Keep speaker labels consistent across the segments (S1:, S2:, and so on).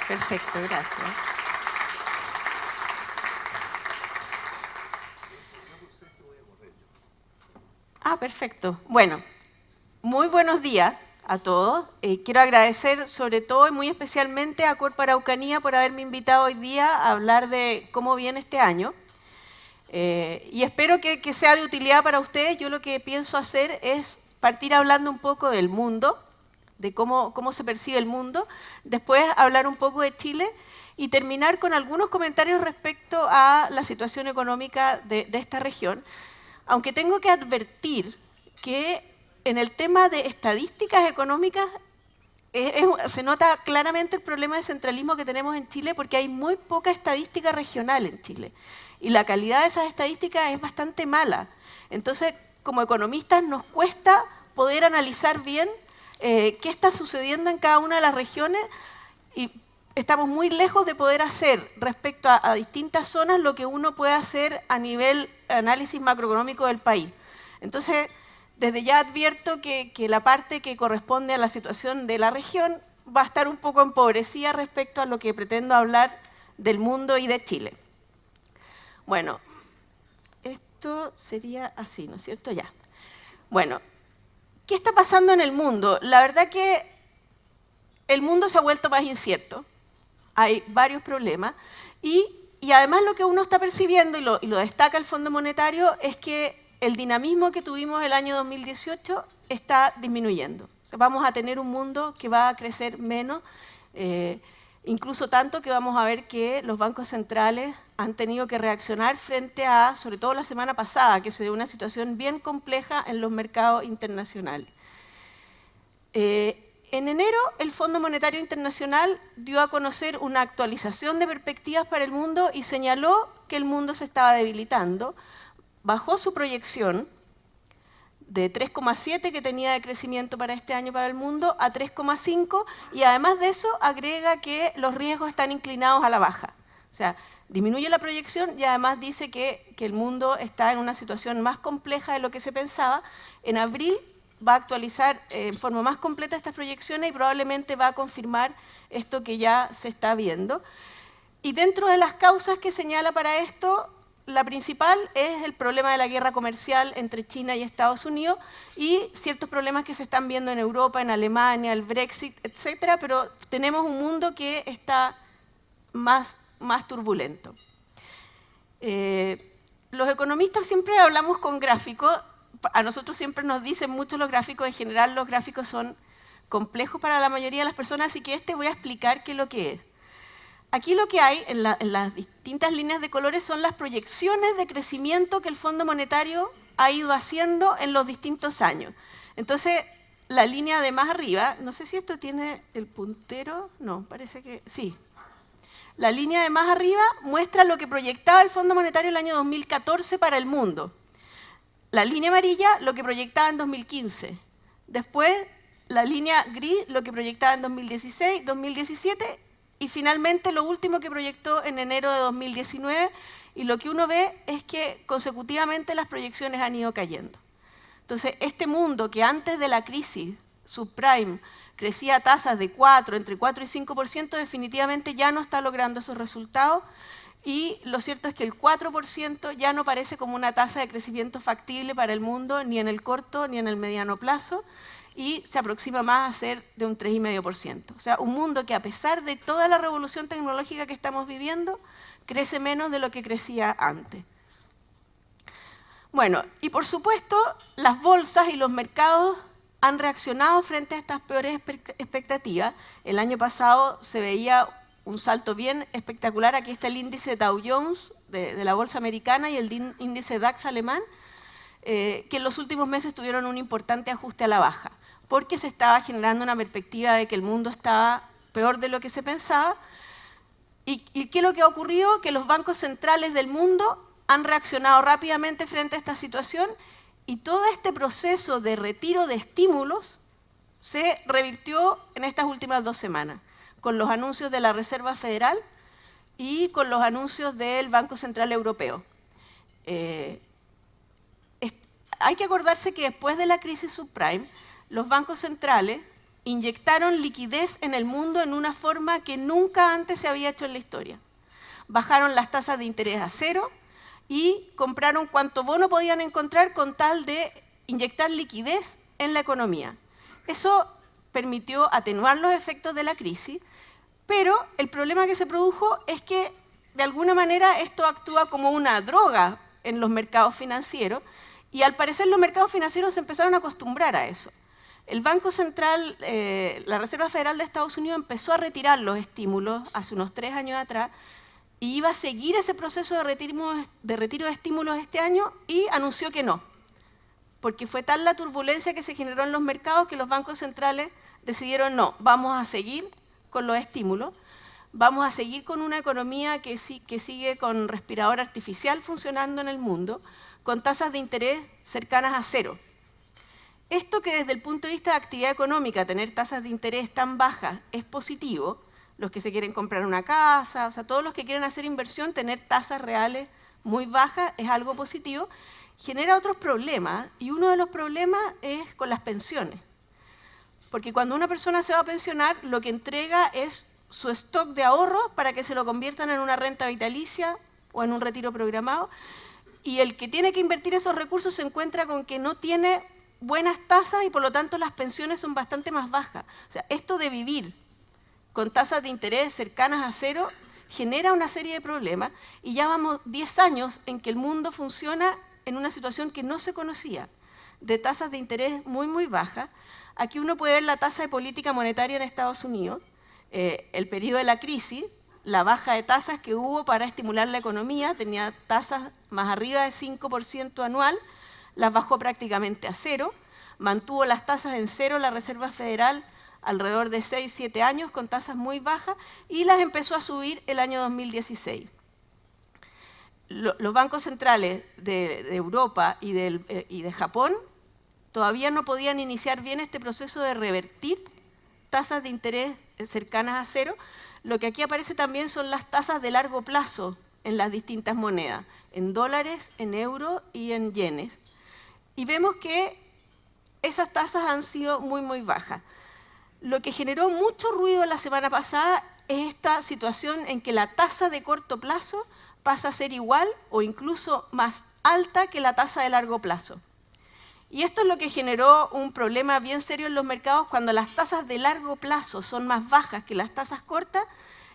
S1: Perfecto, gracias. Perfecto. Bueno, muy buenos días a todos. Quiero agradecer sobre todo y muy especialmente a Corpo Araucanía por haberme invitado hoy día a hablar de cómo viene este año. Y espero que sea de utilidad para ustedes. Yo lo que pienso hacer es partir hablando un poco del mundo, de cómo se percibe el mundo, después hablar un poco de Chile y terminar con algunos comentarios respecto a la situación económica de esta región. Aunque tengo que advertir que en el tema de estadísticas económicas se nota claramente el problema de centralismo que tenemos en Chile porque hay muy poca estadística regional en Chile. Y la calidad de esas estadísticas es bastante mala. Entonces, como economistas, nos cuesta poder analizar bien qué está sucediendo en cada una de las regiones y estamos muy lejos de poder hacer respecto a distintas zonas lo que uno puede hacer a nivel análisis macroeconómico del país. Entonces, desde ya advierto que la parte que corresponde a la situación de la región va a estar un poco empobrecida respecto a lo que pretendo hablar del mundo y de Chile. Bueno, esto sería así, ¿no es cierto? Ya. Bueno, ¿qué está pasando en el mundo? La verdad que el mundo se ha vuelto más incierto. Hay varios problemas y además lo que uno está percibiendo, y lo destaca el Fondo Monetario, es que el dinamismo que tuvimos el año 2018 está disminuyendo. O sea, vamos a tener un mundo que va a crecer menos, incluso tanto que vamos a ver que los bancos centrales han tenido que reaccionar frente a, sobre todo la semana pasada, que se dio una situación bien compleja en los mercados internacionales. En enero, el Fondo Monetario Internacional dio a conocer una actualización de perspectivas para el mundo y señaló que el mundo se estaba debilitando. Bajó su proyección de 3,7 que tenía de crecimiento para este año para el mundo a 3,5 y además de eso agrega que los riesgos están inclinados a la baja. O sea, disminuye la proyección y además dice que el mundo está en una situación más compleja de lo que se pensaba. En abril va a actualizar en forma más completa estas proyecciones y probablemente va a confirmar esto que ya se está viendo. Y dentro de las causas que señala para esto, la principal es el problema de la guerra comercial entre China y Estados Unidos y ciertos problemas que se están viendo en Europa, en Alemania, el Brexit, etcétera, pero tenemos un mundo que está más turbulento. Los economistas siempre hablamos con gráficos. A nosotros siempre nos dicen mucho los gráficos, en general los gráficos son complejos para la mayoría de las personas, así que voy a explicar qué es lo que es. Aquí lo que hay en las distintas líneas de colores son las proyecciones de crecimiento que el Fondo Monetario ha ido haciendo en los distintos años. Entonces, la línea de más arriba, no sé si esto tiene el puntero, no, parece que sí. La línea de más arriba muestra lo que proyectaba el Fondo Monetario el año 2014 para el mundo. La línea amarilla, lo que proyectaba en 2015. Después, la línea gris, lo que proyectaba en 2016, 2017, y finalmente lo último que proyectó en enero de 2019, y lo que uno ve es que consecutivamente las proyecciones han ido cayendo. Entonces, este mundo que antes de la crisis subprime crecía a tasas de entre 4 y 5%, definitivamente ya no está logrando esos resultados. Y lo cierto es que el 4% ya no parece como una tasa de crecimiento factible para el mundo, ni en el corto ni en el mediano plazo, y se aproxima más a ser de un 3,5%. O sea, un mundo que a pesar de toda la revolución tecnológica que estamos viviendo, crece menos de lo que crecía antes. Bueno, y por supuesto, las bolsas y los mercados han reaccionado frente a estas peores expectativas. El año pasado se veía un salto bien espectacular. Aquí está el índice Dow Jones de la bolsa americana y el índice DAX alemán, que en los últimos meses tuvieron un importante ajuste a la baja, porque se estaba generando una perspectiva de que el mundo estaba peor de lo que se pensaba. ¿Y qué es lo que ha ocurrido? Que los bancos centrales del mundo han reaccionado rápidamente frente a esta situación y todo este proceso de retiro de estímulos se revirtió en estas últimas 2 semanas, con los anuncios de la Reserva Federal y con los anuncios del Banco Central Europeo. Hay que acordarse que después de la crisis subprime, los bancos centrales inyectaron liquidez en el mundo en una forma que nunca antes se había hecho en la historia. Bajaron las tasas de interés a cero y compraron cuanto bono podían encontrar con tal de inyectar liquidez en la economía. Eso permitió atenuar los efectos de la crisis, pero el problema que se produjo es que de alguna manera esto actúa como una droga en los mercados financieros y al parecer los mercados financieros se empezaron a acostumbrar a eso. El Banco Central, la Reserva Federal de Estados Unidos empezó a retirar los estímulos hace unos 3 años atrás y iba a seguir ese proceso de retiro de estímulos este año y anunció que no, porque fue tal la turbulencia que se generó en los mercados que los bancos centrales decidieron no, vamos a seguir con los estímulos, vamos a seguir con una economía que sigue con respirador artificial funcionando en el mundo, con tasas de interés cercanas a cero. Esto que desde el punto de vista de actividad económica, tener tasas de interés tan bajas es positivo, los que se quieren comprar una casa, o sea, todos los que quieren hacer inversión, tener tasas reales muy bajas es algo positivo, genera otros problemas, y uno de los problemas es con las pensiones. Porque cuando una persona se va a pensionar, lo que entrega es su stock de ahorros para que se lo conviertan en una renta vitalicia o en un retiro programado, y el que tiene que invertir esos recursos se encuentra con que no tiene buenas tasas y por lo tanto las pensiones son bastante más bajas. O sea, esto de vivir con tasas de interés cercanas a cero genera una serie de problemas y ya vamos 10 años en que el mundo funciona en una situación que no se conocía, de tasas de interés muy, muy bajas. Aquí uno puede ver la tasa de política monetaria en Estados Unidos, el periodo de la crisis, la baja de tasas que hubo para estimular la economía, tenía tasas más arriba de 5% anual, las bajó prácticamente a cero, mantuvo las tasas en cero la Reserva Federal alrededor de 6 o 7 años con tasas muy bajas y las empezó a subir el año 2016. Los bancos centrales de Europa y de Japón todavía no podían iniciar bien este proceso de revertir tasas de interés cercanas a cero. Lo que aquí aparece también son las tasas de largo plazo en las distintas monedas, en dólares, en euros y en yenes. Y vemos que esas tasas han sido muy, muy bajas. Lo que generó mucho ruido la semana pasada es esta situación en que la tasa de corto plazo pasa a ser igual o incluso más alta que la tasa de largo plazo. Y esto es lo que generó un problema bien serio en los mercados cuando las tasas de largo plazo son más bajas que las tasas cortas.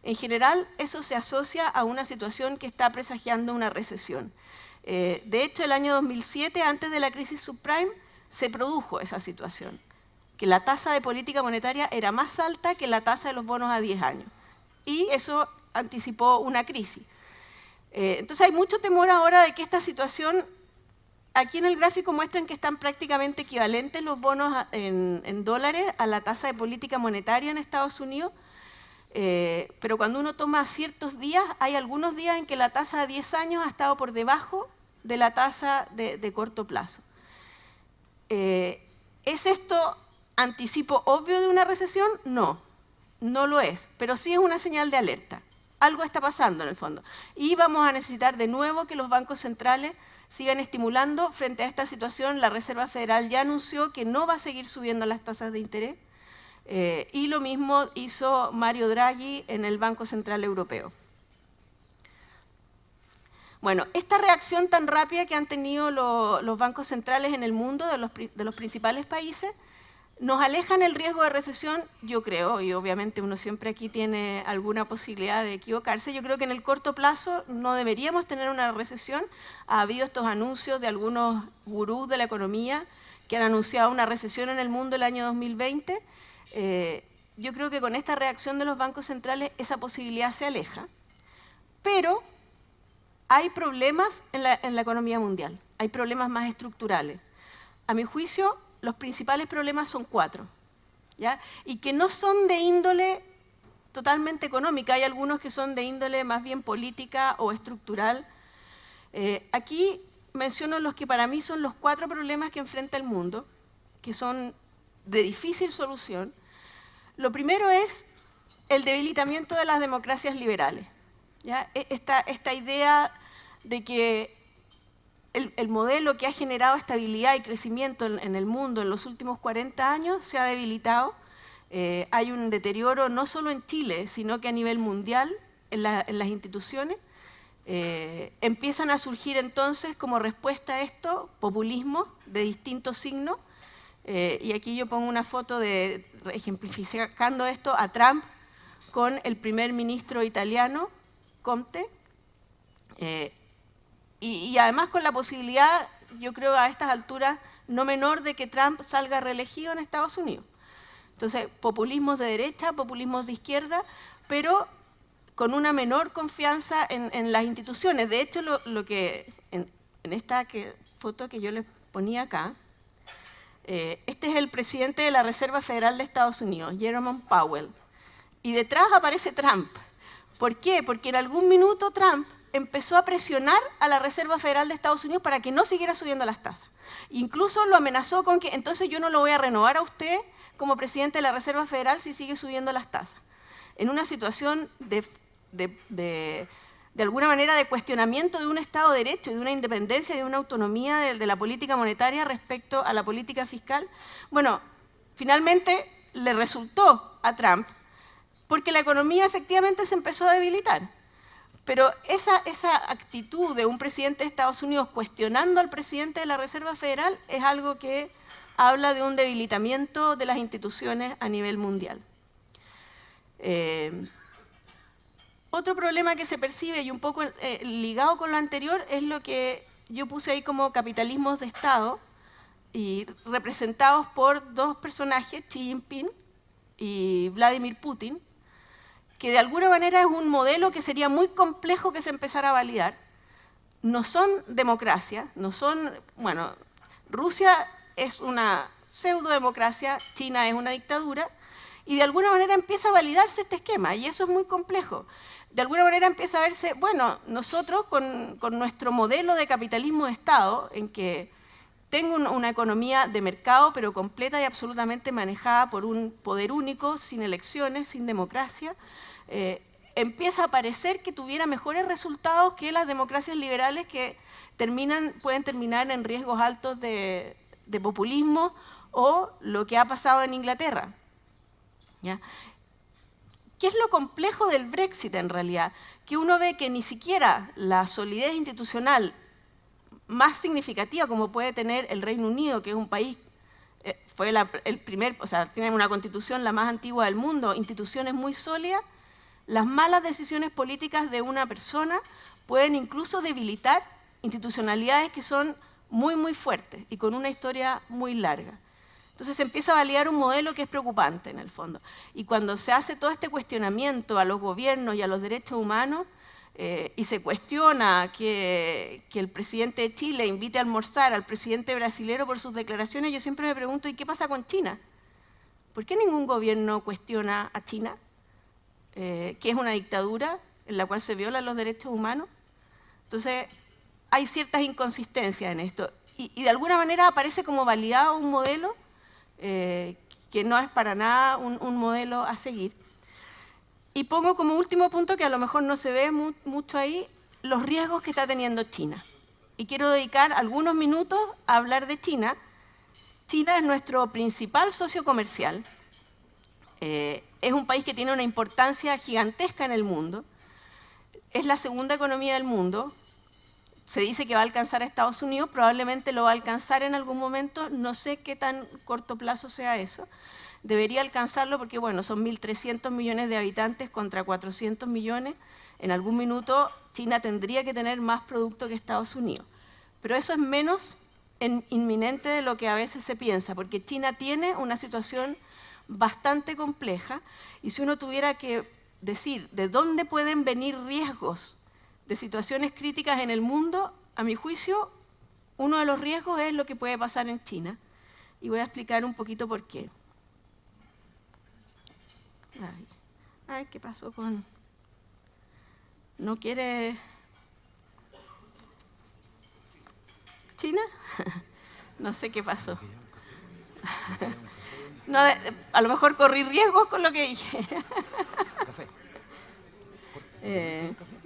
S1: En general, eso se asocia a una situación que está presagiando una recesión. De hecho, el año 2007, antes de la crisis subprime, se produjo esa situación, que la tasa de política monetaria era más alta que la tasa de los bonos a 10 años. Y eso anticipó una crisis. Entonces hay mucho temor ahora de que esta situación, aquí en el gráfico muestran que están prácticamente equivalentes los bonos en dólares a la tasa de política monetaria en Estados Unidos, pero cuando uno toma ciertos días, hay algunos días en que la tasa de 10 años ha estado por debajo de la tasa de corto plazo. ¿Es esto anticipo obvio de una recesión? No, no lo es, pero sí es una señal de alerta. Algo está pasando en el fondo. Y vamos a necesitar de nuevo que los bancos centrales sigan estimulando. Frente a esta situación, la Reserva Federal ya anunció que no va a seguir subiendo las tasas de interés. Y lo mismo hizo Mario Draghi en el Banco Central Europeo. Bueno, esta reacción tan rápida que han tenido los bancos centrales en el mundo, de los principales países, nos alejan el riesgo de recesión, yo creo, y obviamente uno siempre aquí tiene alguna posibilidad de equivocarse. Yo creo que en el corto plazo no deberíamos tener una recesión. Ha habido estos anuncios de algunos gurús de la economía que han anunciado una recesión en el mundo el año 2020. Yo creo que con esta reacción de los bancos centrales esa posibilidad se aleja, pero hay problemas en la economía mundial, hay problemas más estructurales. A mi juicio, los principales problemas son 4, ¿ya? Y que no son de índole totalmente económica, hay algunos que son de índole más bien política o estructural. Aquí menciono los que para mí son los 4 problemas que enfrenta el mundo, que son de difícil solución. Lo primero es el debilitamiento de las democracias liberales, ¿ya? Esta idea de que el modelo que ha generado estabilidad y crecimiento en el mundo en los últimos 40 años se ha debilitado hay un deterioro no solo en Chile, sino que a nivel mundial en las instituciones. Empiezan a surgir entonces como respuesta a esto populismos de distintos signos. Y aquí yo pongo una foto ejemplificando esto a Trump con el primer ministro italiano, Conte, y además con la posibilidad, yo creo a estas alturas, no menor de que Trump salga reelegido en Estados Unidos. Entonces, populismos de derecha, populismos de izquierda, pero con una menor confianza en las instituciones. De hecho, lo que en esta foto que yo les ponía acá, este es el presidente de la Reserva Federal de Estados Unidos, Jerome Powell, y detrás aparece Trump. ¿Por qué? Porque en algún minuto Trump empezó a presionar a la Reserva Federal de Estados Unidos para que no siguiera subiendo las tasas. Incluso lo amenazó con que entonces yo no lo voy a renovar a usted como presidente de la Reserva Federal si sigue subiendo las tasas. En una situación de alguna manera de cuestionamiento de un Estado de Derecho, de una independencia, de una autonomía de la política monetaria respecto a la política fiscal. Bueno, finalmente le resultó a Trump porque la economía efectivamente se empezó a debilitar. Pero esa actitud de un presidente de Estados Unidos cuestionando al presidente de la Reserva Federal es algo que habla de un debilitamiento de las instituciones a nivel mundial. Otro problema que se percibe, y un poco ligado con lo anterior, es lo que yo puse ahí como capitalismos de Estado, y representados por dos personajes, Xi Jinping y Vladimir Putin, que de alguna manera es un modelo que sería muy complejo que se empezara a validar. No son democracias, no son, bueno, Rusia es una pseudo-democracia, China es una dictadura, y de alguna manera empieza a validarse este esquema, y eso es muy complejo. De alguna manera empieza a verse, bueno, nosotros con nuestro modelo de capitalismo de Estado, en que tengo una economía de mercado, pero completa y absolutamente manejada por un poder único, sin elecciones, sin democracia, empieza a parecer que tuviera mejores resultados que las democracias liberales que pueden terminar en riesgos altos de populismo, o lo que ha pasado en Inglaterra. ¿Ya? ¿Qué es lo complejo del Brexit en realidad? Que uno ve que ni siquiera la solidez institucional más significativa como puede tener el Reino Unido, que es un país, fue el primer, o sea, tiene una constitución la más antigua del mundo, instituciones muy sólidas. Las malas decisiones políticas de una persona pueden incluso debilitar institucionalidades que son muy, muy fuertes y con una historia muy larga. Entonces se empieza a validar un modelo que es preocupante en el fondo. Y cuando se hace todo este cuestionamiento a los gobiernos y a los derechos humanos, y se cuestiona que el presidente de Chile invite a almorzar al presidente brasilero por sus declaraciones, yo siempre me pregunto, ¿y qué pasa con China? ¿Por qué ningún gobierno cuestiona a China? Que es una dictadura en la cual se violan los derechos humanos. Entonces, hay ciertas inconsistencias en esto. Y de alguna manera aparece como validado un modelo que no es para nada un modelo a seguir. Y pongo como último punto, que a lo mejor no se ve mucho ahí, los riesgos que está teniendo China. Y quiero dedicar algunos minutos a hablar de China. China es nuestro principal socio comercial. Es un país que tiene una importancia gigantesca en el mundo. Es la segunda economía del mundo. Se dice que va a alcanzar a Estados Unidos, probablemente lo va a alcanzar en algún momento, no sé qué tan corto plazo sea eso. Debería alcanzarlo porque, bueno, son 1.300 millones de habitantes contra 400 millones. En algún minuto China tendría que tener más producto que Estados Unidos. Pero eso es menos inminente de lo que a veces se piensa, porque China tiene una situación bastante compleja, y si uno tuviera que decir de dónde pueden venir riesgos de situaciones críticas en el mundo, a mi juicio, uno de los riesgos es lo que puede pasar en China. Y voy a explicar un poquito por qué. Ay, ¿qué pasó con...? ¿No quiere...? ¿China? No sé qué pasó. No, a lo mejor corrí riesgos con lo que dije.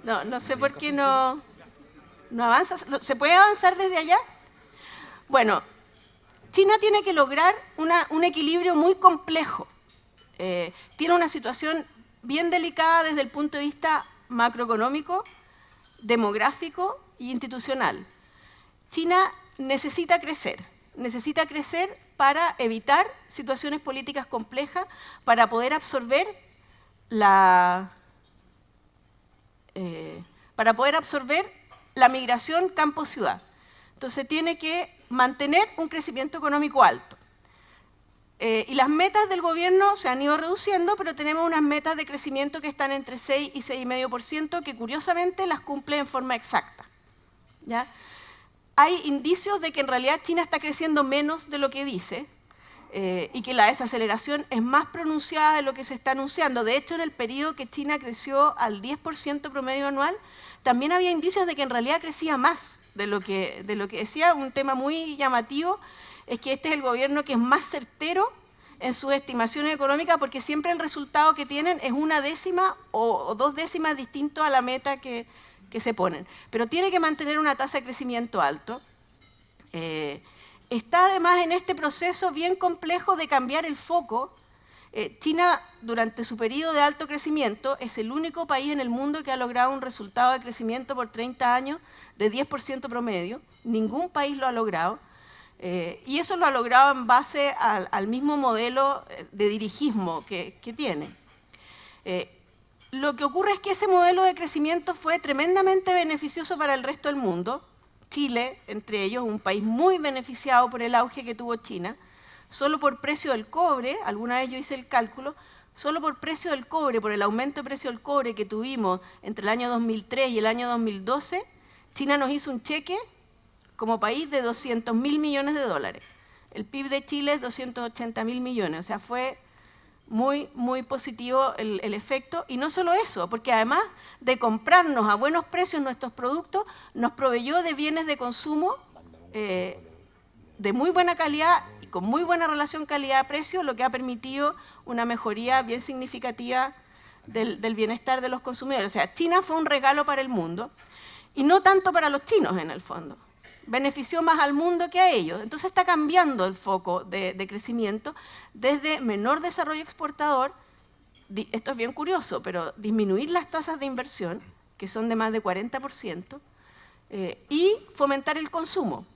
S1: No sé por qué no avanza. ¿Se puede avanzar desde allá? Bueno, China tiene que lograr un equilibrio muy complejo tiene una situación bien delicada desde el punto de vista macroeconómico, demográfico e institucional. China necesita crecer para evitar situaciones políticas complejas, para poder absorber la migración campo-ciudad. Entonces tiene que mantener un crecimiento económico alto. Y las metas del gobierno se han ido reduciendo, pero tenemos unas metas de crecimiento que están entre 6 y 6,5%, que curiosamente las cumple en forma exacta, ¿ya? Hay indicios de que en realidad China está creciendo menos de lo que dice, y que la desaceleración es más pronunciada de lo que se está anunciando. De hecho, en el periodo que China creció al 10% promedio anual, también había indicios de que en realidad crecía más de lo que decía. Un tema muy llamativo es que este es el gobierno que es más certero en sus estimaciones económicas, porque siempre el resultado que tienen es 1/10 o 2/10 distinto a la meta que se ponen. Pero tiene que mantener una tasa de crecimiento alto. Está además en este proceso bien complejo de cambiar el foco. China, durante su periodo de alto crecimiento, es el único país en el mundo que ha logrado un resultado de crecimiento por 30 años de 10% promedio. Ningún país lo ha logrado. Y eso lo ha logrado en base al mismo modelo de dirigismo que tiene. Lo que ocurre es que ese modelo de crecimiento fue tremendamente beneficioso para el resto del mundo. Chile, entre ellos, un país muy beneficiado por el auge que tuvo China. Solo por precio del cobre, alguna vez yo hice el cálculo, solo por precio del cobre, por el aumento de precio del cobre que tuvimos entre el año 2003 y el año 2012, China nos hizo un cheque como país de 200.000 millones de dólares. El PIB de Chile es 280.000 millones, o sea, fue muy, muy positivo el efecto. Y no solo eso, porque además de comprarnos a buenos precios nuestros productos, nos proveyó de bienes de consumo de muy buena calidad y con muy buena relación calidad-precio, lo que ha permitido una mejoría bien significativa del bienestar de los consumidores. O sea, China fue un regalo para el mundo, y no tanto para los chinos en el fondo. Benefició más al mundo que a ellos. Entonces está cambiando el foco de crecimiento desde menor desarrollo exportador, esto es bien curioso, pero disminuir las tasas de inversión, que son de más de 40%, y fomentar el consumo.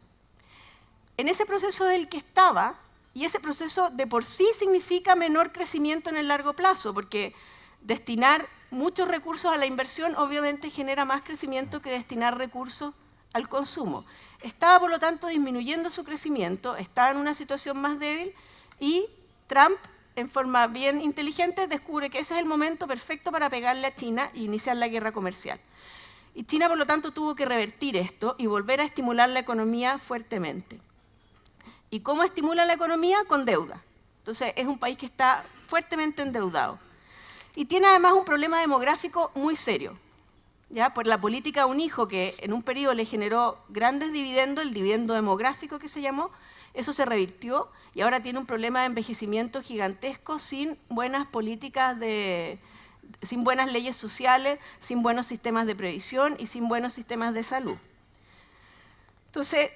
S1: En ese proceso del que estaba, y ese proceso de por sí significa menor crecimiento en el largo plazo, porque destinar muchos recursos a la inversión obviamente genera más crecimiento que destinar recursos al consumo. Estaba, por lo tanto, disminuyendo su crecimiento, estaba en una situación más débil, y Trump, en forma bien inteligente, descubre que ese es el momento perfecto para pegarle a China e iniciar la guerra comercial. Y China, por lo tanto, tuvo que revertir esto y volver a estimular la economía fuertemente. ¿Y cómo estimula la economía? Con deuda. Entonces, es un país que está fuertemente endeudado. Y tiene además un problema demográfico muy serio, ¿ya? Por la política un hijo que en un periodo le generó grandes dividendos, el dividendo demográfico que se llamó, eso se revirtió y ahora tiene un problema de envejecimiento gigantesco sin buenas políticas, sin buenas leyes sociales, sin buenos sistemas de previsión y sin buenos sistemas de salud. Entonces,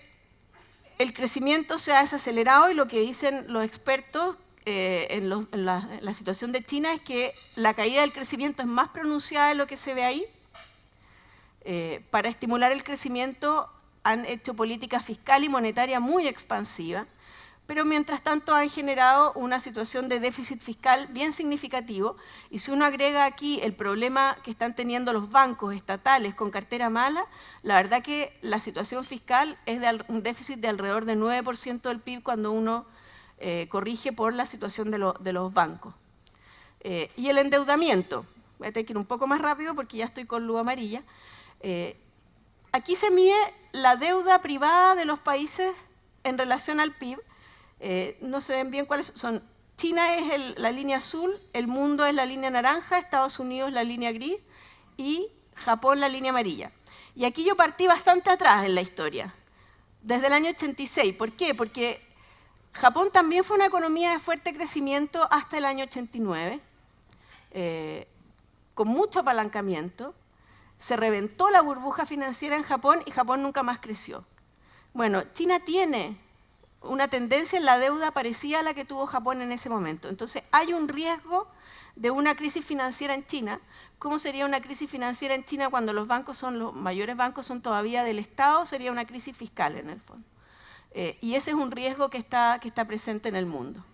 S1: el crecimiento se ha desacelerado, y lo que dicen los expertos en la situación de China es que la caída del crecimiento es más pronunciada de lo que se ve ahí. Para estimular el crecimiento han hecho política fiscal y monetaria muy expansiva, pero mientras tanto han generado una situación de déficit fiscal bien significativo, y si uno agrega aquí el problema que están teniendo los bancos estatales con cartera mala, la verdad que la situación fiscal es de un déficit de alrededor de 9% del PIB cuando uno corrige por la situación de los bancos. Y el endeudamiento, voy a tener que ir un poco más rápido porque ya estoy con luz amarilla. Aquí se mide la deuda privada de los países en relación al PIB. No se ven bien cuáles son. China es la línea azul, el mundo es la línea naranja, Estados Unidos la línea gris y Japón la línea amarilla. Y aquí yo partí bastante atrás en la historia, desde el año 86. ¿Por qué? Porque Japón también fue una economía de fuerte crecimiento hasta el año 89, con mucho apalancamiento. Se reventó la burbuja financiera en Japón y Japón nunca más creció. Bueno, China tiene una tendencia en la deuda parecida a la que tuvo Japón en ese momento. Entonces, hay un riesgo de una crisis financiera en China. ¿Cómo sería una crisis financiera en China cuando los mayores bancos son todavía del Estado? Sería una crisis fiscal, en el fondo. Y ese es un riesgo que está presente en el mundo.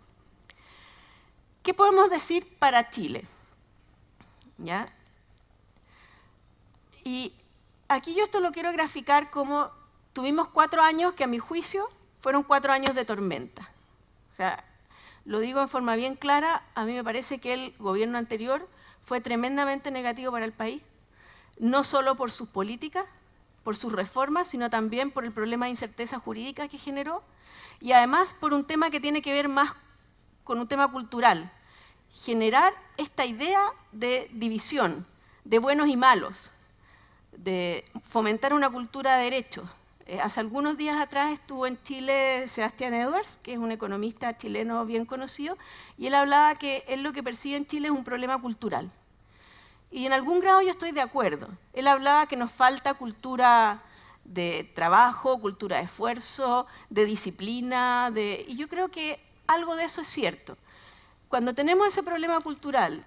S1: ¿Qué podemos decir para Chile? ¿Ya? Y aquí yo esto lo quiero graficar como tuvimos 4 años que a mi juicio fueron 4 años de tormenta. O sea, lo digo en forma bien clara, a mí me parece que el gobierno anterior fue tremendamente negativo para el país, no solo por sus políticas, por sus reformas, sino también por el problema de incerteza jurídica que generó y además por un tema que tiene que ver más con un tema cultural, generar esta idea de división, de buenos y malos, de fomentar una cultura de derechos. Hace algunos días atrás estuvo en Chile Sebastián Edwards, que es un economista chileno bien conocido, y él hablaba que él lo que percibe en Chile es un problema cultural. Y en algún grado yo estoy de acuerdo. Él hablaba que nos falta cultura de trabajo, cultura de esfuerzo, de disciplina, y yo creo que algo de eso es cierto. Cuando tenemos ese problema cultural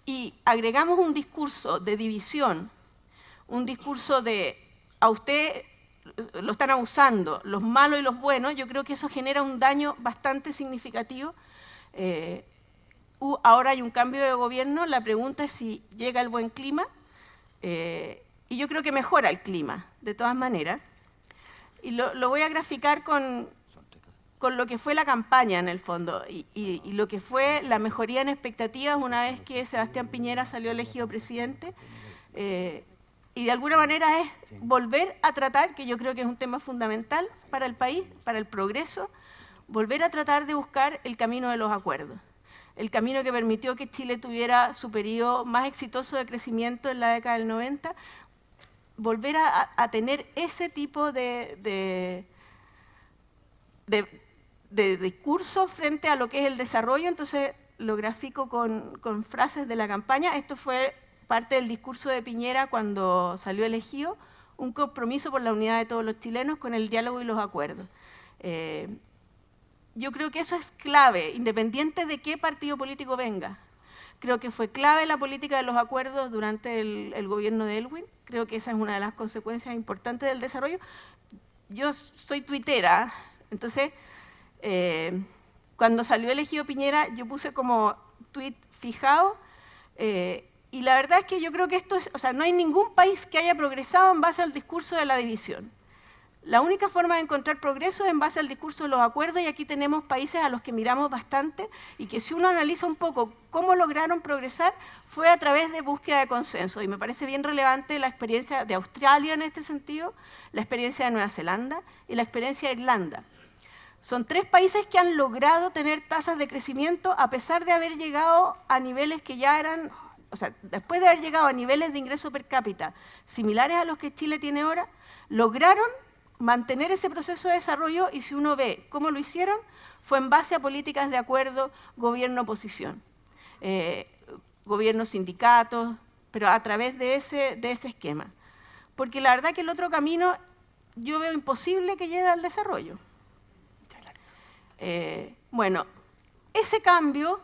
S1: y agregamos un discurso de división, un discurso de a usted lo están abusando, los malos y los buenos, yo creo que eso genera un daño bastante significativo. Ahora hay un cambio de gobierno, la pregunta es si llega el buen clima, y yo creo que mejora el clima, de todas maneras. Y lo voy a graficar con lo que fue la campaña, en el fondo, y lo que fue la mejoría en expectativas una vez que Sebastián Piñera salió elegido presidente. Y de alguna manera es volver a tratar, que yo creo que es un tema fundamental para el país, para el progreso, volver a tratar de buscar el camino de los acuerdos. El camino que permitió que Chile tuviera su periodo más exitoso de crecimiento en la década del 90, volver a tener ese tipo de discurso frente a lo que es el desarrollo. Entonces lo grafico con frases de la campaña. Esto fue parte del discurso de Piñera cuando salió elegido, un compromiso por la unidad de todos los chilenos con el diálogo y los acuerdos. Yo creo que eso es clave, independiente de qué partido político venga. Creo que fue clave la política de los acuerdos durante el gobierno de Elwin. Creo que esa es una de las consecuencias importantes del desarrollo. Yo soy tuitera, entonces cuando salió elegido Piñera yo puse como tuit fijado, y la verdad es que yo creo que esto es, o sea, no hay ningún país que haya progresado en base al discurso de la división. La única forma de encontrar progreso es en base al discurso de los acuerdos, y aquí tenemos países a los que miramos bastante y que si uno analiza un poco cómo lograron progresar fue a través de búsqueda de consenso. Y me parece bien relevante la experiencia de Australia en este sentido, la experiencia de Nueva Zelanda y la experiencia de Irlanda. Son 3 países que han logrado tener tasas de crecimiento a pesar de haber llegado a niveles que ya eran, o sea, después de haber llegado a niveles de ingreso per cápita similares a los que Chile tiene ahora, lograron mantener ese proceso de desarrollo, y si uno ve cómo lo hicieron, fue en base a políticas de acuerdo gobierno-oposición, gobierno-sindicatos, pero a través de ese esquema. Porque la verdad que el otro camino yo veo imposible que llegue al desarrollo. Bueno, ese cambio,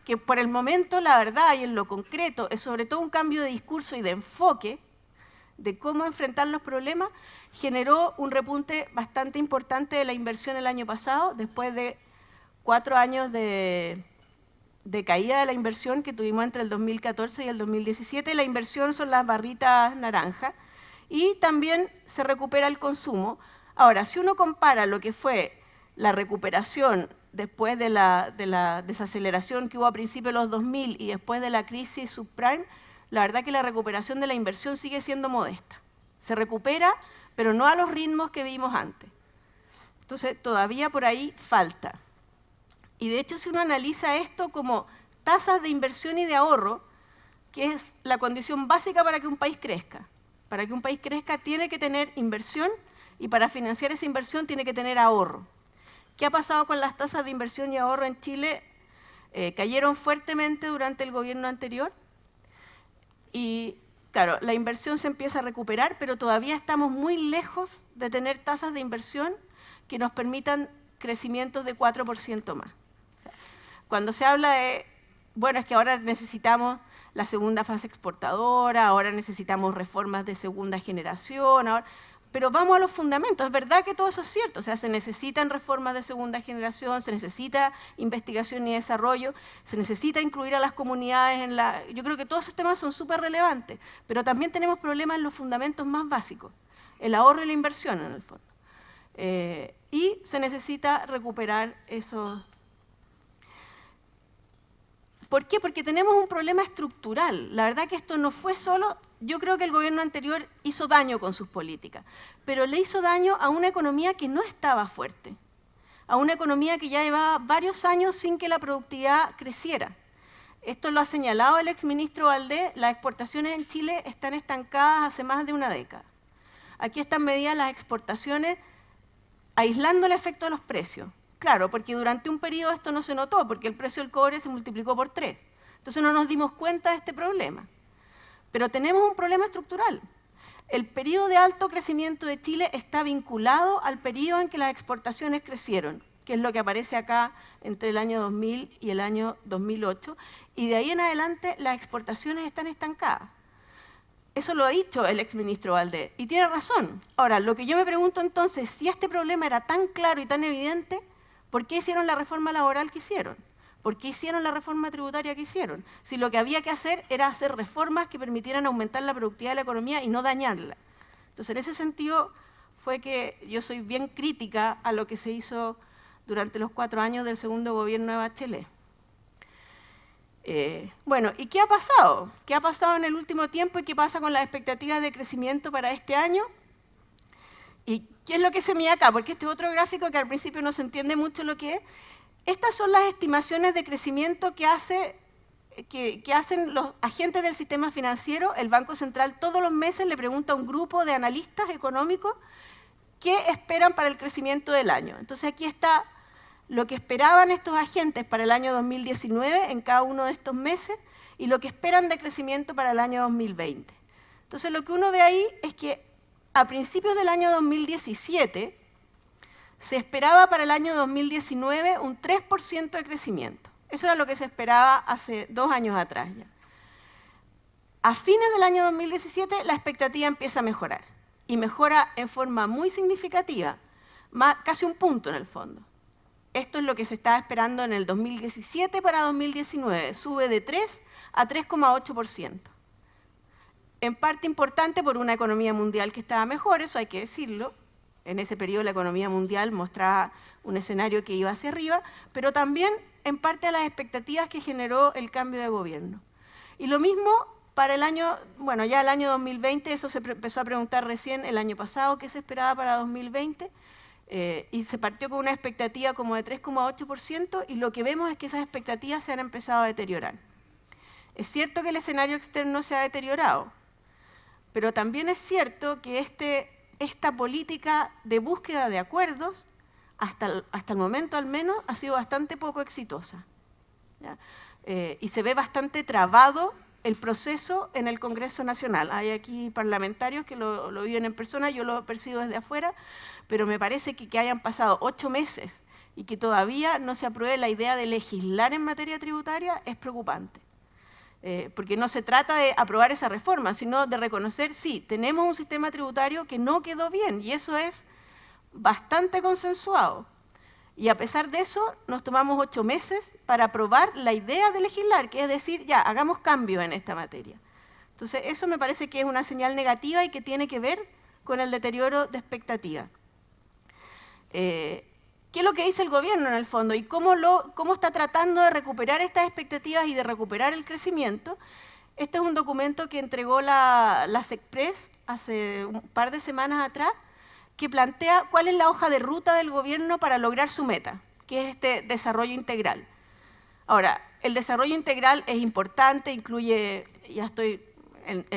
S1: que por el momento la verdad y en lo concreto es sobre todo un cambio de discurso y de enfoque, de cómo enfrentar los problemas, generó un repunte bastante importante de la inversión el año pasado, después de 4 años de caída de la inversión que tuvimos entre el 2014 y el 2017. La inversión son las barritas naranjas, y también se recupera el consumo. Ahora, si uno compara lo que fue la recuperación después de la desaceleración que hubo a principios de los 2000 y después de la crisis subprime, la verdad que la recuperación de la inversión sigue siendo modesta. Se recupera, pero no a los ritmos que vimos antes. Entonces, todavía por ahí falta. Y de hecho, si uno analiza esto como tasas de inversión y de ahorro, que es la condición básica para que un país crezca. Para que un país crezca tiene que tener inversión, y para financiar esa inversión tiene que tener ahorro. ¿Qué ha pasado con las tasas de inversión y ahorro en Chile? Cayeron fuertemente durante el gobierno anterior. Y claro, la inversión se empieza a recuperar, pero todavía estamos muy lejos de tener tasas de inversión que nos permitan crecimientos de 4% más. O sea, cuando se habla de, bueno, es que ahora necesitamos la segunda fase exportadora, ahora necesitamos reformas de segunda generación, pero vamos a los fundamentos. Es verdad que todo eso es cierto, o sea, se necesitan reformas de segunda generación, se necesita investigación y desarrollo, se necesita incluir a las comunidades en la... Yo creo que todos esos temas son súper relevantes, pero también tenemos problemas en los fundamentos más básicos, el ahorro y la inversión en el fondo. Y se necesita recuperar esos... ¿Por qué? Porque tenemos un problema estructural. La verdad que esto no fue solo... Yo creo que el gobierno anterior hizo daño con sus políticas, pero le hizo daño a una economía que no estaba fuerte, a una economía que ya llevaba varios años sin que la productividad creciera. Esto lo ha señalado el exministro Valdés, las exportaciones en Chile están estancadas hace más de una década. Aquí están medidas las exportaciones aislando el efecto de los precios. Claro, porque durante un periodo esto no se notó, porque el precio del cobre se multiplicó por 3. Entonces no nos dimos cuenta de este problema. Pero tenemos un problema estructural. El periodo de alto crecimiento de Chile está vinculado al periodo en que las exportaciones crecieron, que es lo que aparece acá entre el año 2000 y el año 2008, y de ahí en adelante las exportaciones están estancadas. Eso lo ha dicho el exministro Valdés, y tiene razón. Ahora, lo que yo me pregunto entonces, si este problema era tan claro y tan evidente, ¿por qué hicieron la reforma laboral que hicieron? ¿Por qué hicieron la reforma tributaria que hicieron? Si lo que había que hacer era hacer reformas que permitieran aumentar la productividad de la economía y no dañarla. Entonces, en ese sentido, fue que yo soy bien crítica a lo que se hizo durante los 4 años del segundo gobierno de Bachelet. Bueno, ¿y qué ha pasado? ¿Qué ha pasado en el último tiempo y qué pasa con las expectativas de crecimiento para este año? ¿Y qué es lo que se mide acá? Porque este es otro gráfico que al principio no se entiende mucho lo que es. Estas son las estimaciones de crecimiento que hacen los agentes del sistema financiero. El Banco Central todos los meses le pregunta a un grupo de analistas económicos qué esperan para el crecimiento del año. Entonces aquí está lo que esperaban estos agentes para el año 2019 en cada uno de estos meses y lo que esperan de crecimiento para el año 2020. Entonces lo que uno ve ahí es que a principios del año 2017 se esperaba para el año 2019 un 3% de crecimiento. Eso era lo que se esperaba hace 2 años atrás ya. A fines del año 2017 la expectativa empieza a mejorar y mejora en forma muy significativa, casi un punto en el fondo. Esto es lo que se estaba esperando en el 2017 para 2019, sube de 3 a 3,8%. En parte importante por una economía mundial que estaba mejor, eso hay que decirlo. En ese periodo la economía mundial mostraba un escenario que iba hacia arriba, pero también en parte a las expectativas que generó el cambio de gobierno. Y lo mismo para el año, bueno, ya el año 2020, eso se empezó a preguntar recién el año pasado, qué se esperaba para 2020, y se partió con una expectativa como de 3,8%, y lo que vemos es que esas expectativas se han empezado a deteriorar. Es cierto que el escenario externo se ha deteriorado, pero también es cierto que esta política de búsqueda de acuerdos, hasta el momento al menos, ha sido bastante poco exitosa. ¿Ya? Y se ve bastante trabado el proceso en el Congreso Nacional. Hay aquí parlamentarios que lo viven en persona, yo lo percibo desde afuera, pero me parece que hayan pasado 8 meses y que todavía no se apruebe la idea de legislar en materia tributaria es preocupante. Porque no se trata de aprobar esa reforma, sino de reconocer, sí, tenemos un sistema tributario que no quedó bien, y eso es bastante consensuado. Y a pesar de eso, nos tomamos 8 meses para aprobar la idea de legislar, que es decir, ya, hagamos cambios en esta materia. Entonces, eso me parece que es una señal negativa y que tiene que ver con el deterioro de expectativas. ¿Qué es lo que dice el gobierno en el fondo y cómo está tratando de recuperar estas expectativas y de recuperar el crecimiento? Este es un documento que entregó la SECPRES hace un par de semanas atrás, que plantea cuál es la hoja de ruta del gobierno para lograr su meta, que es este desarrollo integral. Ahora, el desarrollo integral es importante, incluye, ya estoy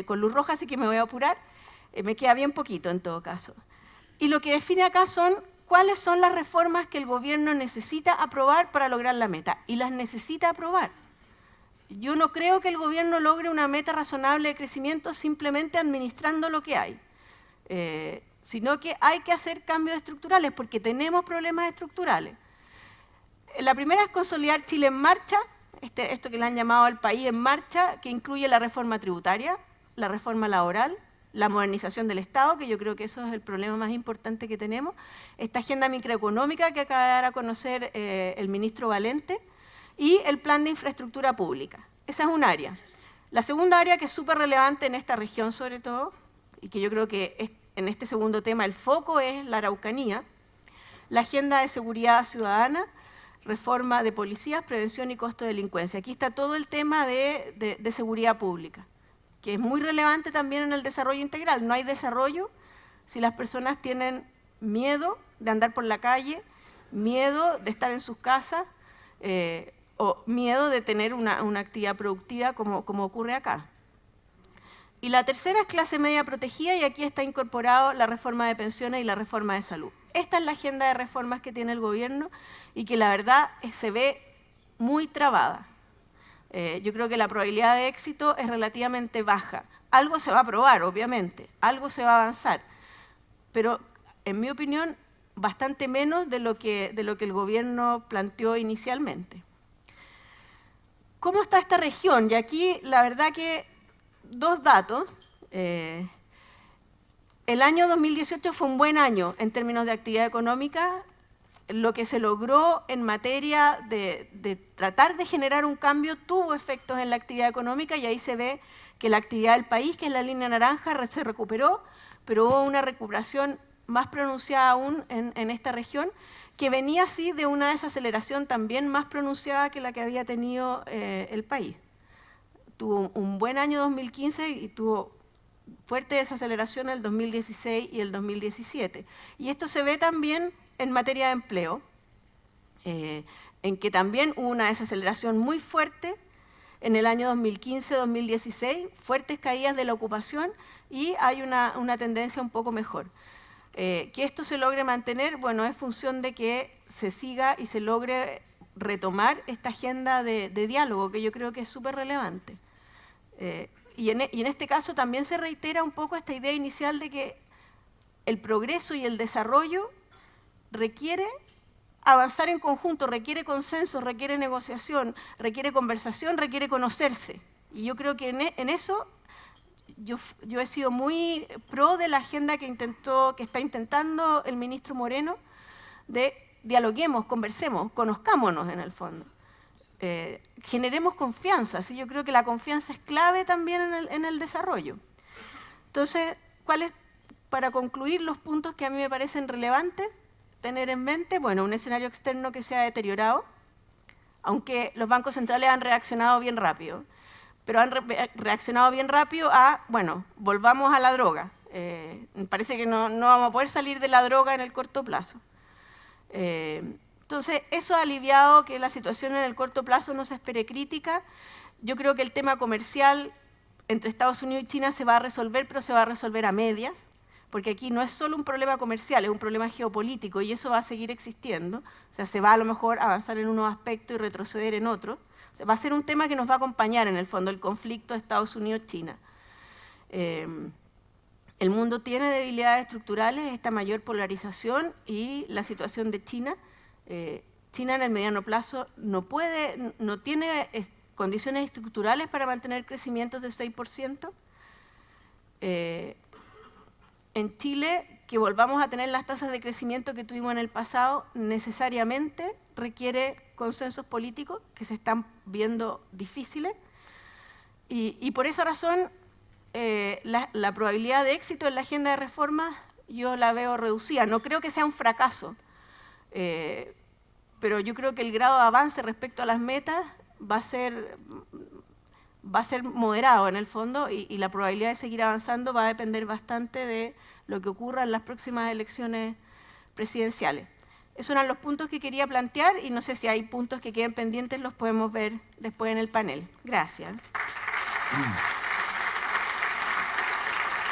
S1: con luz roja, así que me voy a apurar, me queda bien poquito en todo caso. Y lo que define acá son cuáles son las reformas que el gobierno necesita aprobar para lograr la meta, y las necesita aprobar. Yo no creo que el gobierno logre una meta razonable de crecimiento simplemente administrando lo que hay. sino que hay que hacer cambios estructurales porque tenemos problemas estructurales. La primera es consolidar Chile en marcha, esto que le han llamado el país en marcha, que incluye la reforma tributaria, la reforma laboral, la modernización del Estado, que yo creo que eso es el problema más importante que tenemos, esta agenda microeconómica que acaba de dar a conocer el ministro Valente, y el plan de infraestructura pública. Esa es un área. La segunda área, que es súper relevante en esta región sobre todo, y que yo creo que en este segundo tema el foco es la Araucanía, la agenda de seguridad ciudadana, reforma de policías, prevención y costo de delincuencia. Aquí está todo el tema de seguridad pública, que es muy relevante también en el desarrollo integral. No hay desarrollo si las personas tienen miedo de andar por la calle, miedo de estar en sus casas, o miedo de tener una actividad productiva como ocurre acá. Y la tercera es clase media protegida, y aquí está incorporado la reforma de pensiones y la reforma de salud. Esta es la agenda de reformas que tiene el gobierno y que la verdad se ve muy trabada. Yo creo que la probabilidad de éxito es relativamente baja. Algo se va a aprobar, obviamente, algo se va a avanzar, pero en mi opinión bastante menos de lo que el gobierno planteó inicialmente. ¿Cómo está esta región? Y aquí la verdad que dos datos. El año 2018 fue un buen año en términos de actividad económica. Lo que se logró en materia de tratar de generar un cambio tuvo efectos en la actividad económica, y ahí se ve que la actividad del país, que es la línea naranja, se recuperó, pero hubo una recuperación más pronunciada aún en esta región, que venía así de una desaceleración también más pronunciada que la que había tenido el país. Tuvo un buen año 2015 y tuvo fuerte desaceleración el 2016 y el 2017. Y esto se ve también en materia de empleo, en que también hubo una desaceleración muy fuerte en el año 2015-2016, fuertes caídas de la ocupación, y hay una tendencia un poco mejor. Que esto se logre mantener, bueno, es función de que se siga y se logre retomar esta agenda de diálogo, que yo creo que es súper relevante. Y en este caso también se reitera un poco esta idea inicial de que el progreso y el desarrollo requiere avanzar en conjunto, requiere consenso, requiere negociación, requiere conversación, requiere conocerse. Y yo creo que en eso yo he sido muy pro de la agenda que está intentando el ministro Moreno, de dialoguemos, conversemos, conozcámonos en el fondo. Generemos confianza, ¿sí? Yo creo que la confianza es clave también en el desarrollo. Entonces, para concluir, los puntos que a mí me parecen relevantes tener en mente? Bueno, un escenario externo que se ha deteriorado, aunque los bancos centrales han reaccionado bien rápido, pero han reaccionado bien rápido a, bueno, volvamos a la droga. Parece que no vamos a poder salir de la droga en el corto plazo. Entonces, eso ha aliviado que la situación en el corto plazo no se espere crítica. Yo creo que el tema comercial entre Estados Unidos y China se va a resolver, pero se va a resolver a medias, porque aquí no es solo un problema comercial, es un problema geopolítico, y eso va a seguir existiendo. O sea, se va a lo mejor a avanzar en unos aspectos y retroceder en otros. O sea, va a ser un tema que nos va a acompañar en el fondo, el conflicto de Estados Unidos-China. El mundo tiene debilidades estructurales, esta mayor polarización y la situación de China. China en el mediano plazo no tiene condiciones estructurales para mantener crecimientos de 6%. En Chile, que volvamos a tener las tasas de crecimiento que tuvimos en el pasado, necesariamente requiere consensos políticos que se están viendo difíciles, y por esa razón la probabilidad de éxito en la agenda de reformas yo la veo reducida. No creo que sea un fracaso, pero yo creo que el grado de avance respecto a las metas va a ser moderado en el fondo, y la probabilidad de seguir avanzando va a depender bastante de lo que ocurra en las próximas elecciones presidenciales. Esos eran los puntos que quería plantear, y no sé si hay puntos que queden pendientes, los podemos ver después en el panel. Gracias.